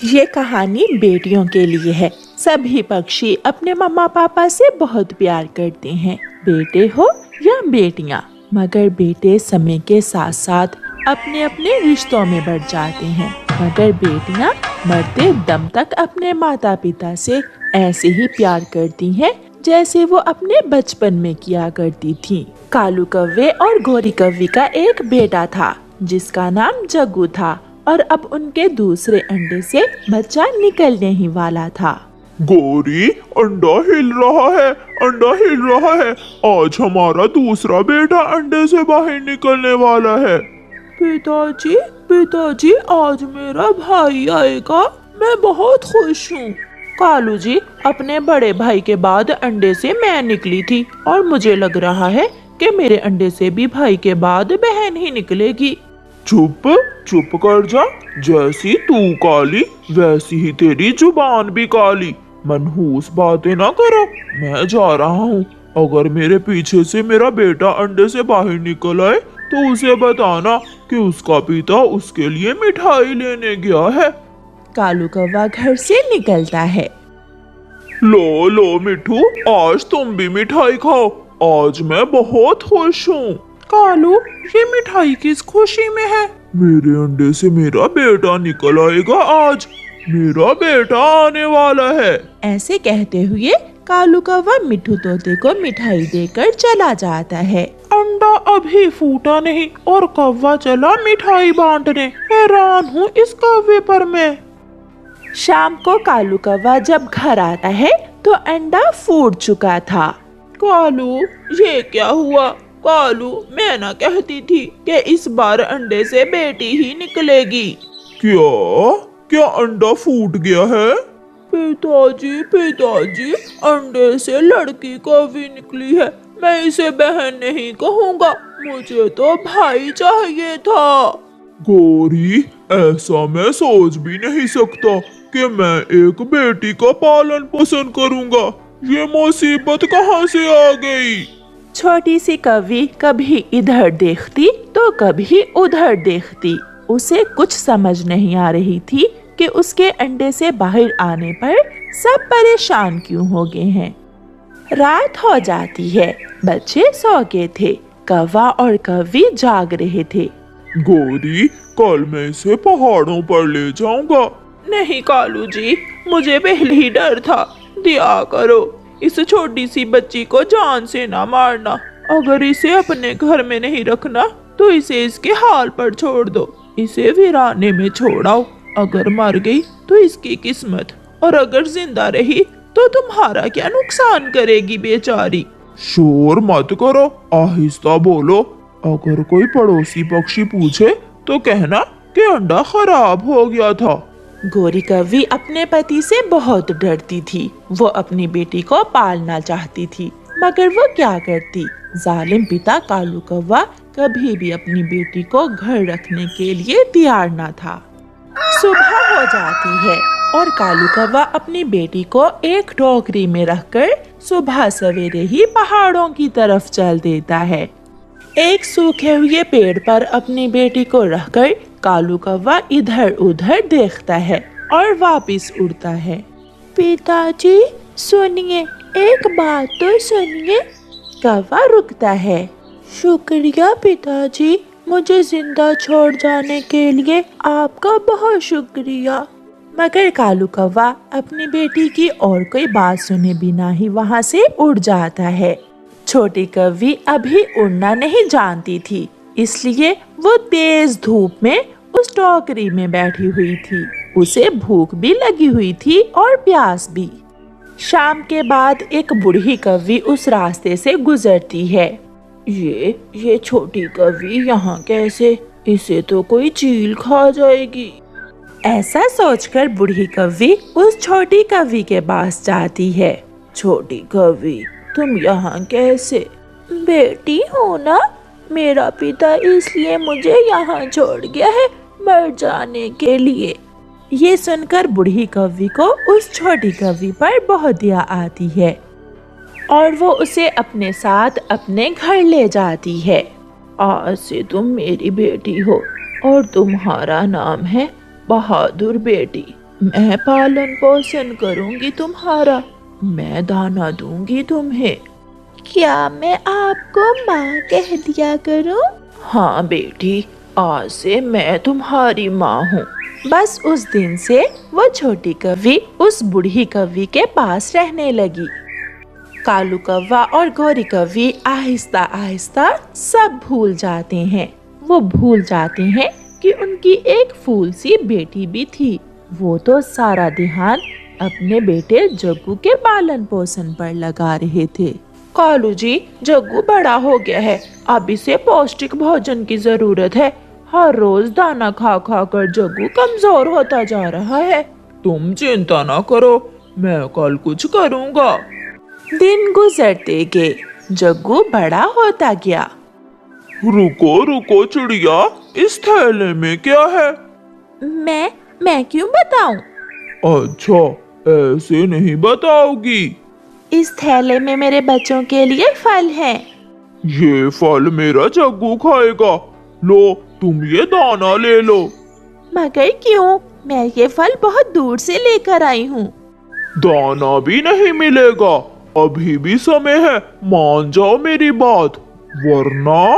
ये कहानी बेटियों के लिए है। सभी पक्षी अपने मम्मा पापा से बहुत प्यार करते हैं, बेटे हो या बेटियां। मगर बेटे समय के साथ साथ अपने अपने रिश्तों में बढ़ जाते हैं, मगर बेटियां मरते दम तक अपने माता पिता से ऐसे ही प्यार करती हैं जैसे वो अपने बचपन में किया करती थी। कालू कौवे और गोरी कौवी का एक बेटा था जिसका नाम जग्गू था, और अब उनके दूसरे अंडे से बच्चा निकलने ही वाला था। गोरी, अंडा हिल रहा है, अंडा हिल रहा है। आज हमारा दूसरा बेटा अंडे से बाहर निकलने वाला है। पिताजी, पिताजी, आज मेरा भाई आएगा, मैं बहुत खुश हूँ। कालू जी, अपने बड़े भाई के बाद अंडे से मैं निकली थी और मुझे लग रहा है कि मेरे अंडे से भी भाई के बाद बहन ही निकलेगी। चुप चुप कर जा। जैसी तू काली वैसी ही तेरी जुबान भी काली। मनहूस बातें ना करो, मैं जा रहा हूँ। अगर मेरे पीछे से मेरा बेटा अंडे से बाहर निकल आए तो उसे बताना कि उसका पिता उसके लिए मिठाई लेने गया है। कालू कौवा घर से निकलता है। लो लो मिठू, आज तुम भी मिठाई खाओ। आज मैं बहुत खुश हूँ। कालू, ये मिठाई किस खुशी में है? मेरे अंडे से मेरा बेटा निकल आएगा आज। मेरा बेटा आने वाला है। ऐसे कहते हुए कालू कौवा मिठू तोते को मिठाई देकर चला जाता है। अंडा अभी फूटा नहीं और कौवा चला मिठाई बांटने। हैरान हूँ इस कौवे पर मैं। शाम को कालू कौवा जब घर आता है तो अंडा फूट चुका था। कालू, ये क्या हुआ? कालू, मैं ना कहती थी कि इस बार अंडे से बेटी ही निकलेगी। क्या अंडा फूट गया है? पिताजी, पिताजी, अंडे से लड़की कौवी निकली है। मैं इसे बहन नहीं कहूँगा, मुझे तो भाई चाहिए था। गोरी, ऐसा मैं सोच भी नहीं सकता कि मैं एक बेटी का पालन पोषण करूँगा। ये मुसीबत कहाँ से आ गई? छोटी सी कौवी कभी इधर देखती तो कभी उधर देखती। उसे कुछ समझ नहीं आ रही थी कि उसके अंडे से बाहर आने पर सब परेशान क्यों हो गए हैं। रात हो जाती है, बच्चे सो गए थे, कौवा और कौवी जाग रहे थे। गोरी, कल मैं इसे पहाड़ों पर ले जाऊंगा। नहीं कालू जी, मुझे पहले ही डर था। दया करो, इस छोटी सी बच्ची को जान से ना मारना। अगर इसे अपने घर में नहीं रखना तो इसे इसके हाल पर छोड़ दो। इसे वीराने में छोड़ाओ। अगर मर गई तो इसकी किस्मत, और अगर जिंदा रही तो तुम्हारा क्या नुकसान करेगी बेचारी। शोर मत करो, आहिस्ता बोलो। अगर कोई पड़ोसी पक्षी पूछे तो कहना कि अंडा खराब हो गया था। गोरी कौवी अपने पति से बहुत डरती थी। वो अपनी बेटी को पालना चाहती थी, मगर वो क्या करती। जालिम पिता कालू कौवा कभी भी अपनी बेटी को घर रखने के लिए तैयार न था। सुबह हो जाती है और कालू कौवा अपनी बेटी को एक टोकरी में रखकर सुबह सवेरे ही पहाड़ों की तरफ चल देता है। एक सूखे हुए पेड़ पर अपनी बेटी को रखकर कालू कौवा इधर उधर देखता है और वापस उड़ता है। पिताजी सुनिए, एक बात तो सुनिए। कौवा रुकता है। शुक्रिया पिताजी, मुझे जिंदा छोड़ जाने के लिए आपका बहुत शुक्रिया। मगर कालू कौवा अपनी बेटी की और कोई बात सुने बिना ही वहाँ से उड़ जाता है। छोटी कौवी अभी उड़ना नहीं जानती थी, इसलिए वो तेज धूप में उस टोकरी में बैठी हुई थी। उसे भूख भी लगी हुई थी और प्यास भी। शाम के बाद एक बूढ़ी कौवी उस रास्ते से गुजरती है। ये छोटी कौवी यहाँ कैसे? इसे तो कोई चील खा जाएगी। ऐसा सोचकर बूढ़ी कौवी उस छोटी कौवी के पास जाती है। छोटी कौवी, तुम यहाँ कैसे? बेटी हो ना, मेरा पिता इसलिए मुझे यहाँ छोड़ गया है, मर जाने के लिए। ये सुनकर बूढ़ी कौवी को उस छोटी कौवी पर बहुत दया आती है और वो उसे अपने साथ अपने घर ले जाती है। आज से तुम मेरी बेटी हो और तुम्हारा नाम है बहादुर बेटी। मैं पालन पोषण करूंगी तुम्हारा, मैं दाना दूंगी तुम्हें। क्या मैं आपको माँ कह दिया करूं? हाँ बेटी, आज से मैं तुम्हारी माँ हूँ। बस उस दिन से वो छोटी कव्वी उस बूढ़ी कव्वी के पास रहने लगी। कालू कौवा और गौरी कव्वी आहिस्ता आहिस्ता सब भूल जाते हैं। वो भूल जाते हैं कि उनकी एक फूल सी बेटी भी थी। वो तो सारा ध्यान अपने बेटे जग्गू के पालन पोषण पर लगा रहे थे। कालू जी, जग्गू बड़ा हो गया है, अब इसे पौष्टिक भोजन की जरूरत है। हर रोज दाना खा खा कर जग्गू कमजोर होता जा रहा है। तुम चिंता ना करो, मैं कल कुछ करूँगा। दिन गुजरते गए, जग्गू बड़ा होता गया। रुको रुको चिड़िया, इस थैले में क्या है? मैं क्यों बताऊं? अच्छा, ऐसे नहीं बताओगी। इस थैले में मेरे बच्चों के लिए फल है। ये फल मेरा जग्गू खाएगा। लो, तुम ये दाना ले लो। मगर क्यों? मैं ये फल बहुत दूर से लेकर आई हूँ। दाना भी नहीं मिलेगा, अभी भी समय है, मान जाओ मेरी बात, वरना।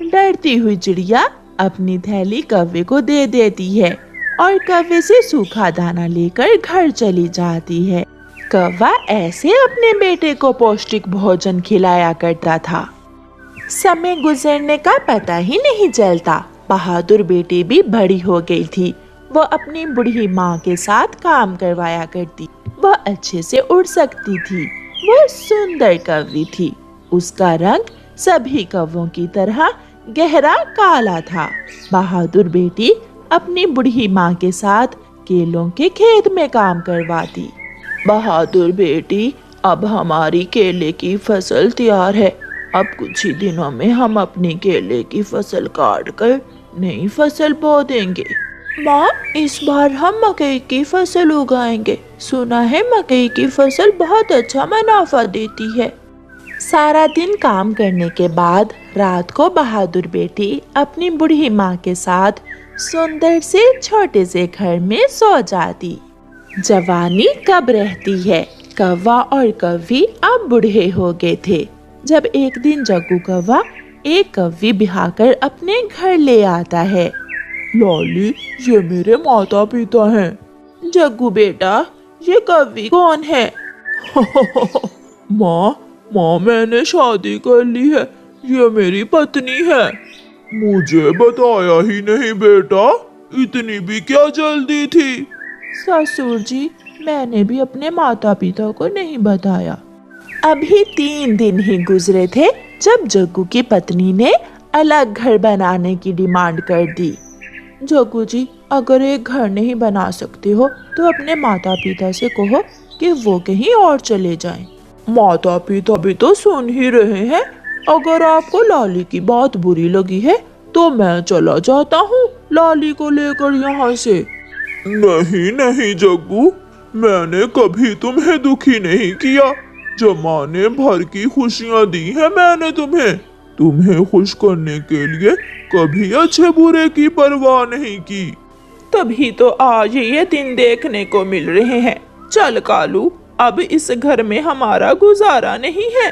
डरती हुई चिड़िया अपनी थैली कौवे को दे देती है और कौवे से सूखा दाना लेकर घर चली जाती है। कौवा ऐसे अपने बेटे को पौष्टिक भोजन खिलाया करता था। समय गुजरने का पता ही नहीं चलता। बहादुर बेटी भी बड़ी हो गई थी। वो अपनी बूढ़ी माँ के साथ काम करवाया करती। वह अच्छे से उड़ सकती थी। वो सुंदर कौवी थी। उसका रंग सभी कौवों की तरह गहरा काला था। बहादुर बेटी अपनी बूढ़ी माँ के साथ केलों के खेत में काम करवाती। बहादुर बेटी, अब हमारी केले की फसल तैयार है। अब कुछ ही दिनों में हम अपनी केले की फसल काट कर नई फसल बो देंगे। माँ, इस बार हम मकई की फसल उगाएंगे। सुना है मकई की फसल बहुत अच्छा मुनाफा देती है। सारा दिन काम करने के बाद रात को बहादुर बेटी अपनी बूढ़ी माँ के साथ सुंदर से छोटे से घर में सो जाती। जवानी कब रहती है। कौवा और कौवी अब बूढ़े हो गए थे। जब एक दिन जग्गू कौवा एक कौवी बिहाकर अपने घर ले आता है। लॉली, ये मेरे माता पिता हैं। जग्गू बेटा, ये कौवी कौन है? माँ, मैंने शादी कर ली है, ये मेरी पत्नी है। मुझे बताया ही नहीं बेटा, इतनी भी क्या जल्दी थी? ससुर जी, मैंने भी अपने माता पिता को नहीं बताया। अभी 3 दिन ही गुजरे थे जब जग्गू की पत्नी ने अलग घर बनाने की डिमांड कर दी। जग्गू जी, अगर एक घर नहीं बना सकते हो तो अपने माता पिता से कहो कि वो कहीं और चले जाएं। माता पिता भी तो सुन ही रहे हैं। अगर आपको लॉली की बात बुरी लगी है तो मैं चला जाता हूँ लॉली को लेकर यहाँ से। नहीं नहीं जग्गू, मैंने कभी तुम्हें दुखी नहीं किया। जमाने भर की खुशियाँ दी हैं मैंने तुम्हें। तुम्हें खुश करने के लिए कभी अच्छे बुरे की परवाह नहीं की। तभी तो आज ये दिन देखने को मिल रहे हैं। चल कालू, अब इस घर में हमारा गुजारा नहीं है।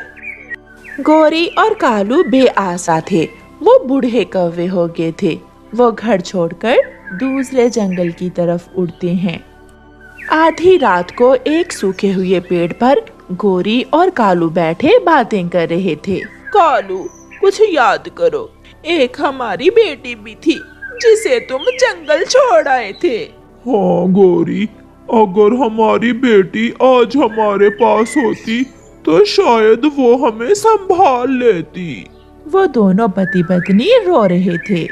गौरी और कालू बेआसा थे। वो बूढ़े कौवे हो गए थे। वो घर छोड़कर दूसरे जंगल की तरफ उड़ते हैं। आधी रात को एक सूखे हुए पेड़ पर गौरी और कालू बैठे बातें कर रहे थे। कालू, कुछ याद करो, एक हमारी बेटी भी थी जिसे तुम जंगल छोड़ आए थे। हाँ गौरी, अगर हमारी बेटी आज हमारे पास होती तो शायद वो हमें संभाल लेती। वो दोनों पति पत्नी रो रहे थे।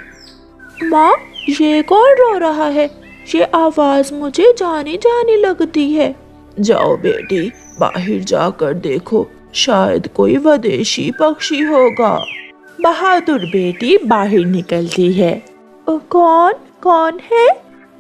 माँ, ये कौन रो रहा है? ये आवाज मुझे जानी जानी लगती है। जाओ बेटी, बाहर जाकर देखो, शायद कोई विदेशी पक्षी होगा। बहादुर बेटी बाहर निकलती है। कौन है?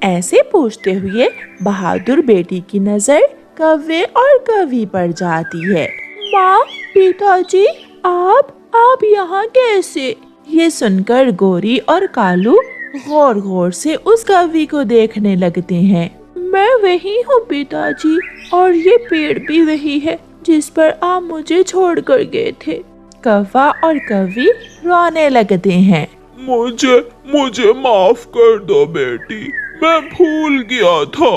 ऐसे पूछते हुए बहादुर बेटी की नजर कौवे और कौवी पर जाती है। माँ, पिताजी, आप यहाँ कैसे? ये सुनकर गौरी और कालू गौर गौर से उस कौवी को देखने लगते हैं। मैं वही हूँ पिताजी, और ये पेड़ भी वही है जिस पर आप मुझे छोड़कर गए थे। कौवा और कौवी रोने लगते हैं। मुझे मुझे माफ कर दो बेटी, मैं भूल गया था।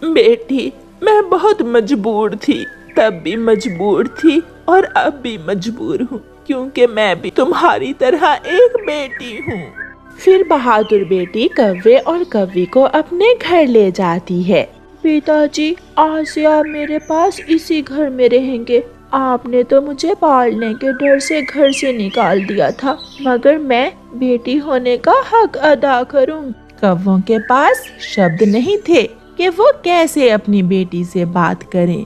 बेटी, मैं बहुत मजबूर थी, तब भी मजबूर थी और अब भी मजबूर हूँ, क्योंकि मैं भी तुम्हारी तरह एक बेटी हूँ। फिर बहादुर बेटी कौवे और कौवी को अपने घर ले जाती है। पिताजी, आज से आप मेरे पास इसी घर में रहेंगे। आपने तो मुझे पालने के डर से घर से निकाल दिया था, मगर मैं बेटी होने का हक अदा करूं। कौवों के पास शब्द नहीं थे कि वो कैसे अपनी बेटी से बात करें।